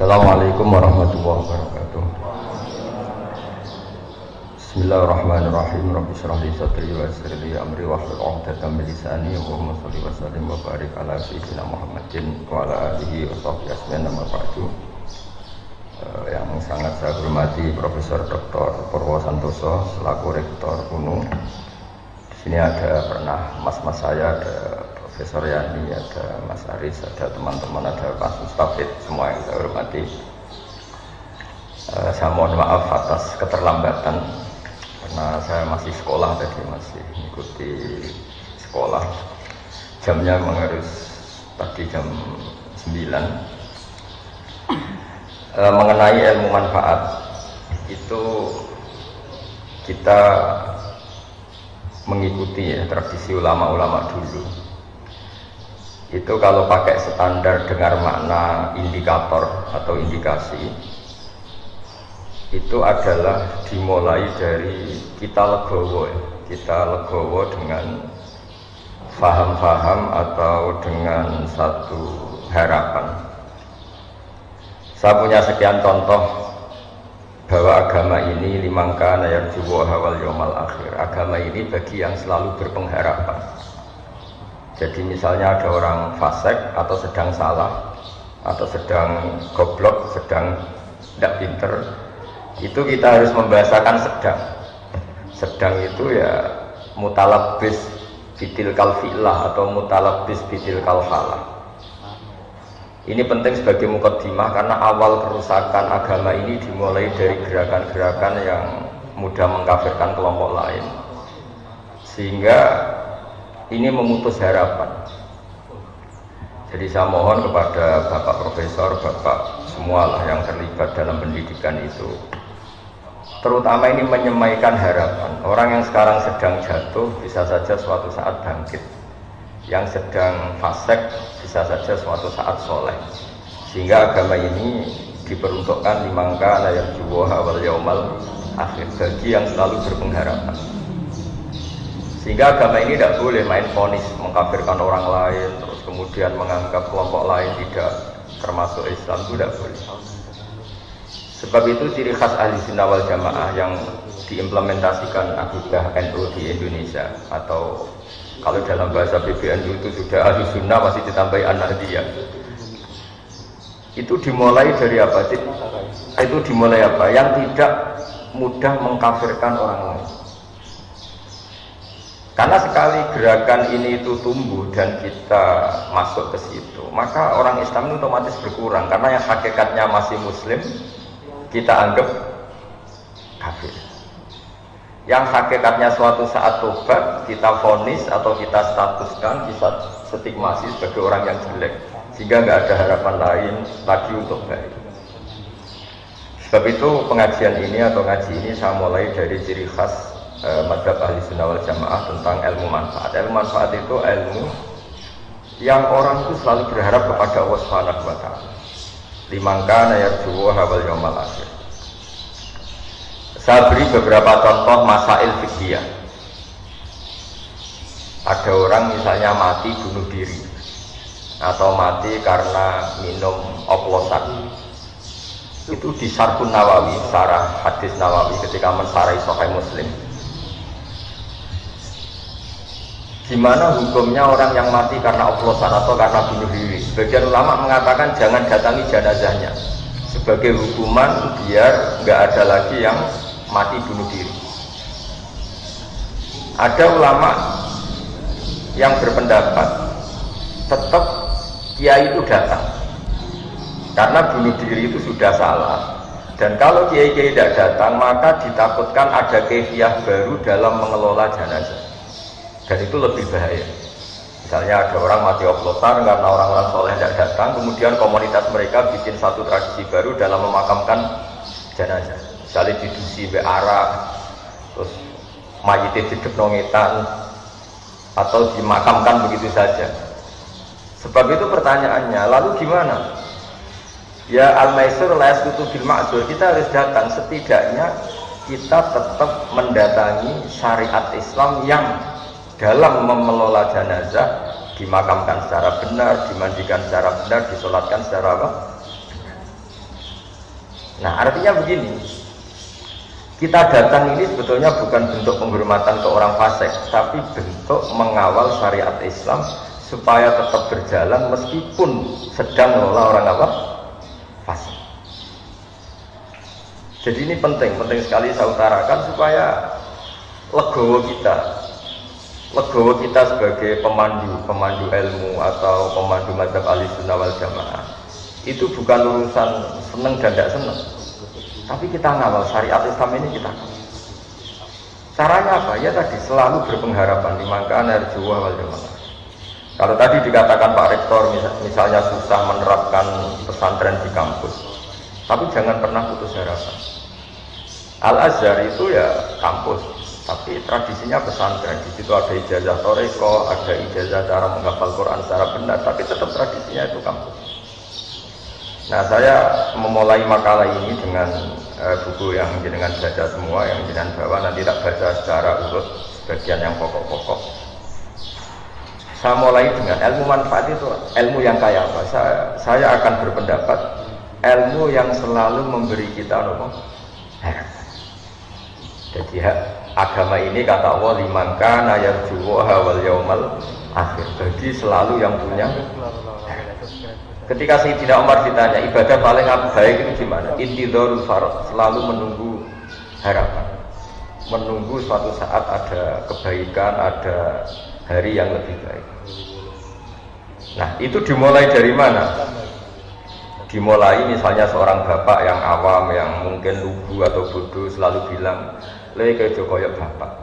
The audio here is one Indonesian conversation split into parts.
Assalamualaikum warahmatullahi wabarakatuh. Bismillahirrahmanirrahim. Rabbi shrah li sadri wa yassir li amri wahlul 'uqdatam min lisani yafqahu qawli. Wa sallim wa barik ala sayyidina Muhammadin wa ala alihi wa sahbihi ajmain. Amma ba'du. Yang sangat saya hormati Profesor Dr. Purwo Santoso selaku Rektor UNU. Di sini ada pernah mas-mas saya, ada Profesor Yani, ada Mas Aris, ada teman-teman, ada Pak Mustafid, semua yang saya hormati. Saya mohon maaf atas keterlambatan karena saya masih sekolah tadi, masih mengikuti sekolah. Jamnya harus tadi jam 9. Mengenai ilmu manfaat itu kita mengikuti ya tradisi ulama-ulama dulu. Itu kalau pakai standar dengar makna indikator atau indikasi, itu adalah dimulai dari kita legowo dengan faham-faham atau dengan satu harapan. Saya punya sekian contoh bahwa agama ini liman kana yarju wal yaumal akhir. Agama ini bagi yang selalu berpengharapan. Jadi misalnya ada orang fasik atau sedang salah atau sedang goblok, sedang tidak pinter, itu kita harus membahasakan sedang. Sedang itu ya mutalabbis bitil kalfilah atau mutalabbis bitil kalfalah. Ini penting sebagai mukaddimah karena awal kerusakan agama ini dimulai dari gerakan-gerakan yang mudah mengkafirkan kelompok lain, sehingga ini memutus harapan. Jadi saya mohon kepada Bapak Profesor, Bapak semualah yang terlibat dalam pendidikan itu, terutama ini menyemaikan harapan. Orang yang sekarang sedang jatuh bisa saja suatu saat bangkit, yang sedang fasik bisa saja suatu saat soleh. Sehingga agama ini diperuntukkan liman kana yarju wal yaumal akhir, bagi yang selalu berpengharapan. Sehingga agama ini tidak boleh main vonis mengkafirkan orang lain, terus kemudian menganggap kelompok lain tidak termasuk Islam, itu tidak boleh. Sebab itu ciri khas ahli sunnah wal jamaah yang diimplementasikan akidah NU di Indonesia, atau kalau dalam bahasa PBNU itu sudah ahli sunnah masih ditambahi an-nahdiyah. Itu dimulai dari apa? Itu dimulai apa? Yang tidak mudah mengkafirkan orang lain. Karena sekali gerakan ini itu tumbuh dan kita masuk ke situ, maka orang Islam itu otomatis berkurang. Karena yang hakikatnya masih Muslim, kita anggap kafir. Yang hakikatnya suatu saat tobat, kita vonis atau kita statuskan, kita stigmasi sebagai orang yang jelek, sehingga nggak ada harapan lain lagi untuk baik. Sebab itu pengajian ini atau ngaji ini saya mulai dari ciri khas madhab ahli sunnah wal jamaah tentang ilmu manfaat. Ilmu manfaat itu ilmu yang orang itu selalu berharap kepada Allah Subhanahu wa ta'ala. Liman kana yarju wal yaumal akhir. Saya beri beberapa contoh masail fikih. Ada orang misalnya mati bunuh diri atau mati karena minum oplosan. Itu di Syarhun Nawawi, syarah hadis Nawawi ketika mensyarahi Sahih Muslim. Gimana hukumnya orang yang mati karena oplosan atau karena bunuh diri? Sebagian ulama mengatakan jangan datangi jenazahnya sebagai hukuman biar nggak ada lagi yang mati bunuh diri. Ada ulama yang berpendapat tetap kiai itu datang karena bunuh diri itu sudah salah, dan kalau kiai-kiai tidak datang maka ditakutkan ada kefiah baru dalam mengelola jenazah. Dan itu lebih bahaya. Misalnya ada orang mati oplosan karena orang-orang soleh tidak datang, kemudian komunitas mereka bikin satu tradisi baru dalam memakamkan jenazah. Misalnya didusi be'arak, terus mayitnya didepnongetan, atau dimakamkan begitu saja. Sebab itu pertanyaannya, lalu gimana? Ya al-maisur la yasqutu bil ma'dzur, kita harus datang, setidaknya kita tetap mendatangi syariat Islam yang dalam mengelola jenazah dimakamkan secara benar, dimandikan secara benar, disolatkan secara apa? Nah artinya begini, kita datang ini sebetulnya bukan bentuk penghormatan ke orang fasik, tapi bentuk mengawal syariat Islam supaya tetap berjalan meskipun sedang mengelola orang apa? Fasik. Jadi ini penting sekali saya utarakan supaya legowo kita sebagai pemandu ilmu atau pemandu mazhab Ahlussunnah wal Jamaah itu bukan urusan seneng dan tidak seneng, tapi kita ngawal syariat Islam ini kita. Caranya apa? Ya tadi selalu berpengharapan di mangkana arjuwa wal jamaah. Kalau tadi dikatakan Pak Rektor misalnya susah menerapkan pesantren di kampus, tapi jangan pernah putus harapan. Al-Azhar itu ya kampus, tapi tradisinya pesantren. Di situ ada ijazah toreko, ada ijazah cara menghafal Quran secara benar, tapi tetap tradisinya itu kampus. Nah, saya memulai makalah ini dengan buku yang jenengan baca semua, yang jenengan bawa, nanti tak baca secara urut bagian yang pokok-pokok. Saya mulai dengan ilmu manfaat itu, ilmu yang kayak apa? Saya akan berpendapat ilmu yang selalu memberi kita harapan. Jadi agama ini kata Allah liman kana yarjuha wal yaumal akhir. Bagi selalu yang punya. Ketika Sayyidina Umar ditanya ibadah paling baik itu gimana? Intidharul farad, selalu menunggu harapan. Menunggu suatu saat ada kebaikan, ada hari yang lebih baik. Nah, itu dimulai dari mana? Dimulai misalnya seorang bapak yang awam, yang mungkin lugu atau bodoh selalu bilang leke jokoyok bapak,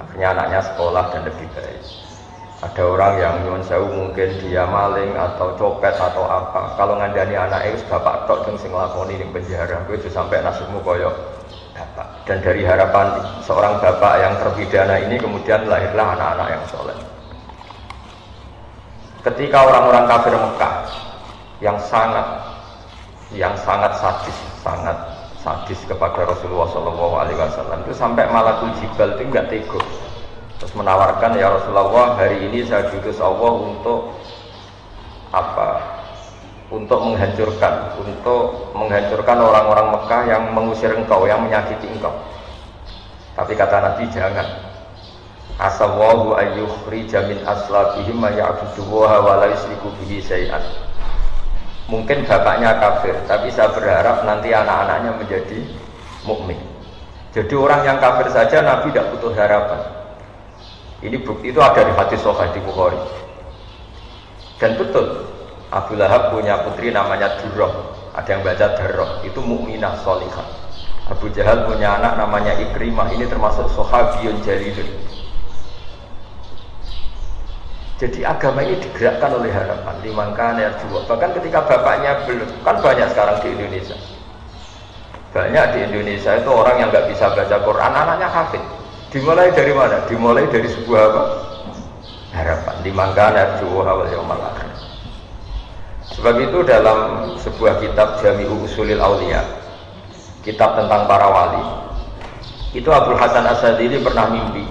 akhirnya anaknya sekolah dan lebih baik. Ada orang yang nyuwun sewu mungkin dia maling atau copet atau apa, kalau ngandani anak itu bapak tok sing nglakoni ning penjara, kowe aja sampai nasibmu koyok bapak. Dan dari harapan seorang bapak yang terpidana ini kemudian lahirlah anak-anak yang soleh. Ketika orang-orang kafir Mekah yang sangat sadis kepada Rasulullah SAW itu sampai Malakul Jibal itu enggak tega, terus menawarkan, ya Rasulullah, hari ini saya diutus Allah untuk apa? Untuk menghancurkan orang-orang Mekah yang mengusir engkau, yang menyakiti engkau. Tapi kata Nabi, jangan. Asallahu ayyukhrija min aslabihim ma ya'budullaha wa la yusyriku bihi syai'an. Mungkin bapaknya kafir, tapi saya berharap nanti anak-anaknya menjadi mukmin. Jadi orang yang kafir saja Nabi tidak butuh harapan. Ini bukti itu ada di hadis sahih di Bukhari. Dan betul, Abu Lahab punya putri namanya Durrah. Ada yang baca Darrah, itu mukminah sholihah. Abu Jahal punya anak namanya Ikrimah, ini termasuk sahabiyun jalilun. Jadi agama ini digerakkan oleh harapan liman kana yarju. Bahkan ketika bapaknya belum, kan banyak sekarang di Indonesia. Banyak di Indonesia itu orang yang nggak bisa baca Quran, anaknya kafir. Dimulai dari mana? Dimulai dari sebuah apa? Harapan liman kana yarju wal yaumal akhir. Sebab itu dalam sebuah kitab Jami'u Ushulil Auliya, kitab tentang para wali, itu Abdul Hasan As-Sadili pernah mimpi.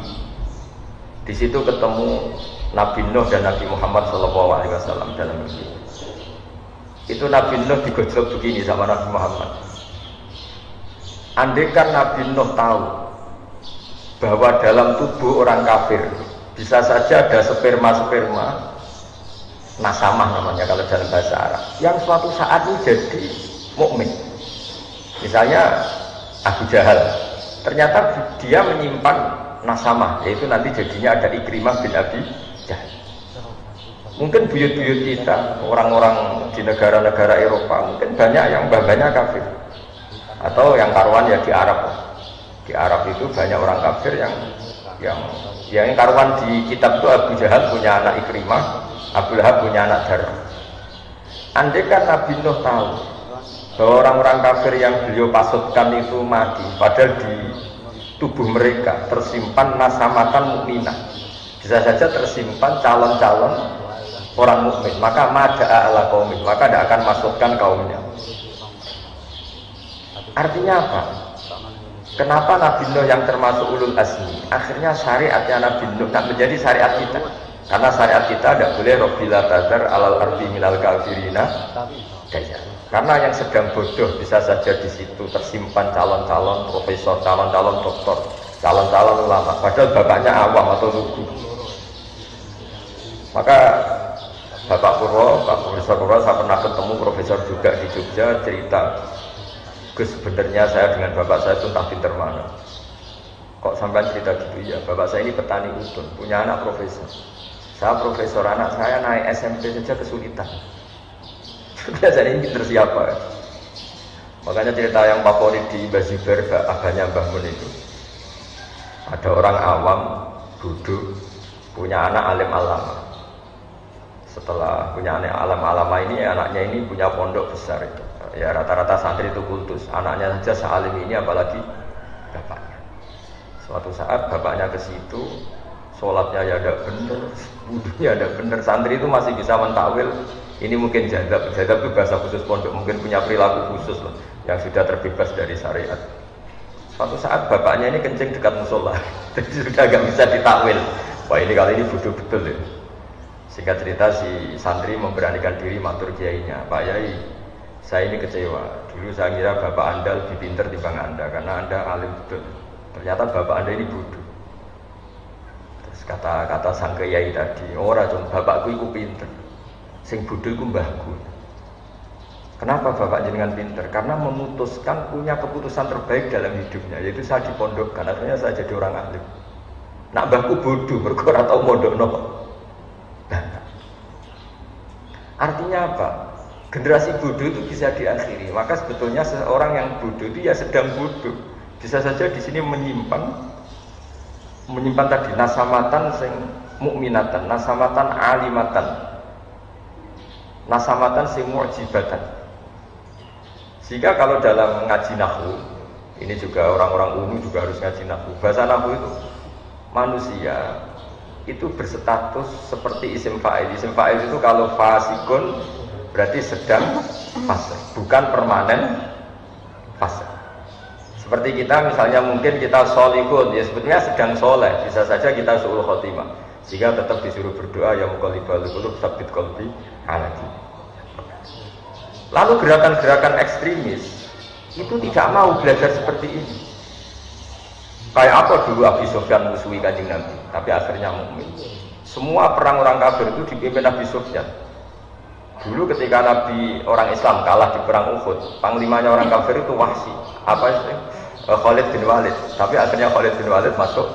Di situ ketemu Nabi Nuh dan Nabi Muhammad SAW dalam mimpi. Itu Nabi Nuh digojlok begini sama Nabi Muhammad. Andaikan Nabi Nuh tahu bahwa dalam tubuh orang kafir bisa saja ada sperma nasamah namanya kalau dalam bahasa Arab, yang suatu saat ini jadi mukmin. Misalnya Abu Jahal, ternyata dia menyimpan nasamah, yaitu nanti jadinya ada Ikrimah bin Abi Jahal. Mungkin buyut-buyut kita, orang-orang di negara-negara Eropa, mungkin banyak yang mbah-mbahnya kafir, atau yang karuan ya di Arab. Di Arab itu banyak orang kafir yang karuan di kitab itu Abu Jahal punya anak Ikrimah, Abu Lahab punya anak Darrah. Andai kan Nabi Nuh tahu bahwa orang-orang kafir yang beliau pasutkan itu mati, padahal di tubuh mereka tersimpan nasamatan mukminah, bisa saja tersimpan calon-calon orang mukmin, maka mada'a ala qaumih, maka tidak akan masukkan kaumnya. Artinya apa? Kenapa Nabi Nuh yang termasuk ulul azmi akhirnya syariatnya Nabi Nuh tak menjadi syariat kita? Karena syariat kita tidak boleh Rabbil tazar alal ardi minal kafirina Dajjal. Karena yang sedang bodoh bisa saja di situ tersimpan calon-calon profesor, calon-calon doktor, calon-calon ulama. Padahal bapaknya awam atau lugu. Maka Bapak Purwo, Pak Profesor Purwo, saya pernah ketemu profesor juga di Jogja, cerita, Gus sebenarnya saya dengan bapak saya itu entah pinter mana. Kok sampai cerita gitu ya? Bapak saya ini petani udun, punya anak profesor. Saya profesor, anak saya naik SMP saja kesulitan. Biasanya ini pinter siapa ya? Makanya cerita yang favorit di Bazibar, abahnya Mbah Mun itu. Ada orang awam, bodoh, punya anak alim alama. Setelah punya anak alam alama ini, anaknya ini punya pondok besar itu. Ya rata-rata santri itu kultus. Anaknya saja sealim ini, apalagi bapaknya. Suatu saat bapaknya ke situ, sholatnya ya ada bener, wudunya ada bener. Santri itu masih bisa mentakwil. Ini mungkin jadab itu bahasa khusus pondok, mungkin punya perilaku khusus loh, yang sudah terbebas dari syariat. Suatu saat bapaknya ini kencing dekat musola, jadi sudah agak bisa ditakwil. Wah ini kali ini bodoh betul ya. Singkat cerita si santri memberanikan diri matur kiainya, Pak Yai, saya ini kecewa. Dulu saya kira bapak anda lebih pintar dibanding anda, karena anda alim betul. Ternyata bapak anda ini bodoh. Terus kata sang kiai tadi, ora cuma bapakku itu pintar, sing bodoh itu mbahku. Kenapa bapak jenengan pintar? Karena memutuskan punya keputusan terbaik dalam hidupnya, yaitu saya dipondokkan, artinya saya jadi orang alim. Nak mbahku bodoh, berkora tau mondok nopo. Artinya apa? Generasi bodoh itu bisa diakhiri. Maka sebetulnya seorang yang bodoh itu ya sedang bodoh. Bisa saja di sini menyimpan tadi nasamatan sing mukminatan, nasamatan alimatan, nasamatan sing mu'jibatan. Sehingga kalau dalam ngaji nahwu, ini juga orang-orang umum juga harus ngaji nahwu. Bahasa nahwu itu manusia itu berstatus seperti isim fa'il. Isim fa'il itu kalau fasikun berarti sedang fase, bukan permanen fase. Seperti kita misalnya mungkin kita sholihun, ya sebetulnya sedang soleh, bisa saja kita su'ul khotimah, sehingga tetap disuruh berdoa ya muqallibal qulub tsabbit qalbi ala dinik. Lalu gerakan-gerakan ekstremis itu tidak mau belajar seperti ini. Kayak apa dulu Abi Sufyan musuhi Kanjeng Nabi, tapi akhirnya mukmin. Semua perang orang kafir itu dipimpin Abi Sufyan. Dulu ketika Nabi orang Islam kalah di perang Uhud, panglimanya orang kafir itu Wahsy, Khalid bin Walid. Tapi akhirnya Khalid bin Walid masuk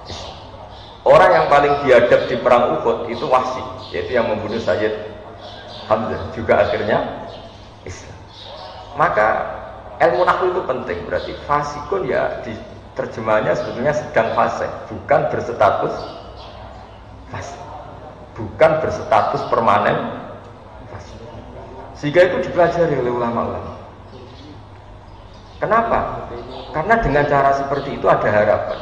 Islam. Orang yang paling biadab di perang Uhud itu Wahsy, yaitu yang membunuh Sayyid Hamzah, juga akhirnya Islam. Maka ilmu nahwu itu penting, berarti fasikun ya di terjemahannya sebetulnya sedang fase, bukan berstatus fase, bukan berstatus permanen fase. Sehingga itu dipelajari oleh ulama-ulama. Kenapa? Karena dengan cara seperti itu ada harapan.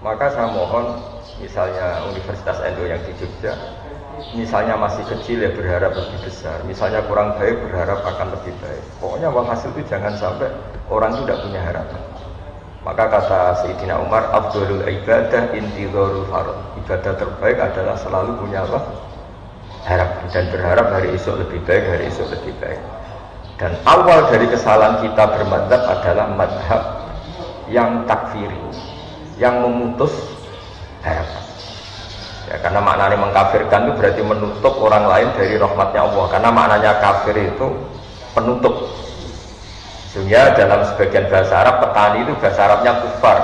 Maka saya mohon, misalnya Universitas Endo yang di Jogja, misalnya masih kecil ya berharap lebih besar, misalnya kurang baik berharap akan lebih baik. Pokoknya hasil itu jangan sampai orang itu tidak punya harapan. Maka kata Sayyidina Umar, afdhalul ibadah intidharul farad. Ibadah terbaik adalah selalu punya apa? Harapan, dan berharap hari esok lebih baik, hari esok lebih baik. Dan awal dari kesalahan kita bermadzhab adalah madhab yang takfiri, yang memutus harapan. Ya, karena maknanya mengkafirkan itu berarti menutup orang lain dari rahmatnya Allah. Karena maknanya kafir itu penutup. Sehingga dalam sebagian bahasa Arab, petani itu bahasa Arabnya kufar,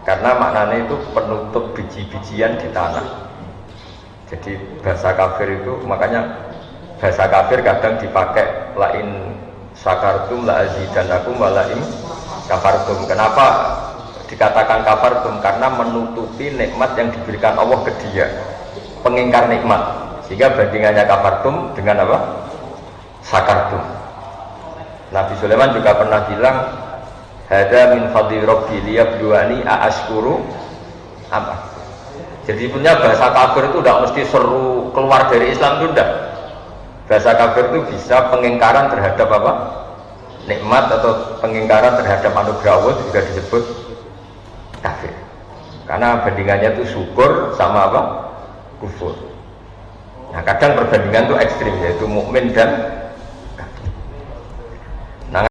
karena maknanya itu penutup biji-bijian di tanah. Jadi bahasa kafir itu, makanya bahasa kafir kadang dipakai lain syakartum la azidanakum wa lain kafartum. Kenapa dikatakan kafartum? Karena menutupi nikmat yang diberikan Allah ke dia, pengingkar nikmat. Sehingga bandingannya kafartum dengan apa? Syakartum. Nabi Sulaiman juga pernah bilang, hada min fadli rabbi liyabluwani aashkuru apa. Jadi punya bahasa kafir itu tidak mesti seru keluar dari Islam itu tidak. Bahasa kafir itu bisa pengingkaran terhadap apa? Nikmat atau pengingkaran terhadap anugerah Allah juga disebut kafir. Karena bandingannya itu syukur sama apa? Kufur. Nah kadang perbandingan itu ekstrim, yaitu mukmin dan